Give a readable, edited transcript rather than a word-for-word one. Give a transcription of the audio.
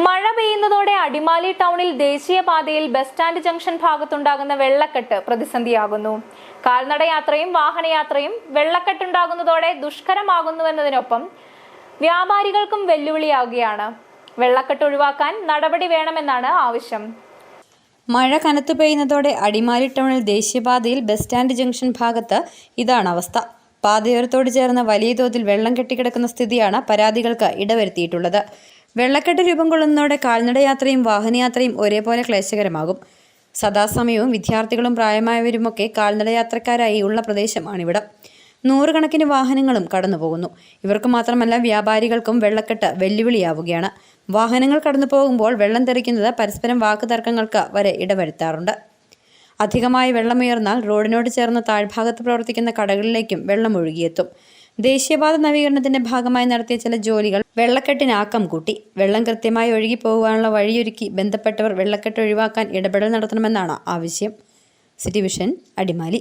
മഴ പെയ്യുന്നതോടെ അടിമാലി ടൗണിൽ ദേശീയപാതയിൽ ബസ് സ്റ്റാൻഡ് ജംഗ്ഷൻ ഭാഗത്തുണ്ടാകുന്ന വെള്ളക്കെട്ട് പ്രതിസന്ധിയാകുന്നു. കാൽനടയാത്രയും വാഹനയാത്രയും വെള്ളക്കെട്ടുണ്ടാകുന്നതോടെ ദുഷ്കരമാകുന്നുവെന്നതിനൊപ്പം വ്യാപാരികൾക്കും വെല്ലുവിളിയാവുകയാണ്. വെള്ളക്കെട്ട് ഒഴിവാക്കാൻ നടപടി വേണമെന്നാണ് ആവശ്യം. മഴ കനത്തു പെയ്യുന്നതോടെ അടിമാലി ടൗണിൽ ദേശീയപാതയിൽ ബസ് സ്റ്റാൻഡ് ജംഗ്ഷൻ ഭാഗത്ത് ഇതാണ് അവസ്ഥ. പാതയോരത്തോട് ചേർന്ന് വലിയ തോതിൽ വെള്ളം കെട്ടിക്കിടക്കുന്ന സ്ഥിതിയാണ് പരാതികൾക്ക് ഇടവരുത്തിയിട്ടുള്ളത്. വെള്ളക്കെട്ട് രൂപം കൊള്ളുന്നതോടെ കാൽനടയാത്രയും വാഹനയാത്രയും ഒരേപോലെ ക്ലേശകരമാകും. സദാസമയവും വിദ്യാർത്ഥികളും പ്രായമായവരുമൊക്കെ കാൽനടയാത്രക്കാരായി ഉള്ള പ്രദേശമാണിവിടം. നൂറുകണക്കിന് വാഹനങ്ങളും കടന്നുപോകുന്നു. ഇവർക്ക് മാത്രമല്ല വ്യാപാരികൾക്കും വെള്ളക്കെട്ട് വെല്ലുവിളിയാവുകയാണ്. വാഹനങ്ങൾ കടന്നു പോകുമ്പോൾ വെള്ളം തെറിക്കുന്നത് പരസ്പരം വാക്കുതർക്കങ്ങൾക്ക് വരെ ഇടവരുത്താറുണ്ട്. അധികമായി വെള്ളമുയർന്നാൽ റോഡിനോട് ചേർന്ന് താഴ്ഭാഗത്ത് പ്രവർത്തിക്കുന്ന കടകളിലേക്കും വെള്ളം ഒഴുകിയെത്തും. ദേശീയപാത നവീകരണത്തിന്റെ ഭാഗമായി നടത്തിയ ചില ജോലികൾ വെള്ളക്കെട്ടിന് ആക്കം കൂട്ടി. വെള്ളം കൃത്യമായി ഒഴുകി പോകാനുള്ള വഴിയൊരുക്കി ബന്ധപ്പെട്ടവർ വെള്ളക്കെട്ട് ഒഴിവാക്കാൻ ഇടപെടൽ നടത്തണമെന്നാണ് ആവശ്യം. City vision, Adimali.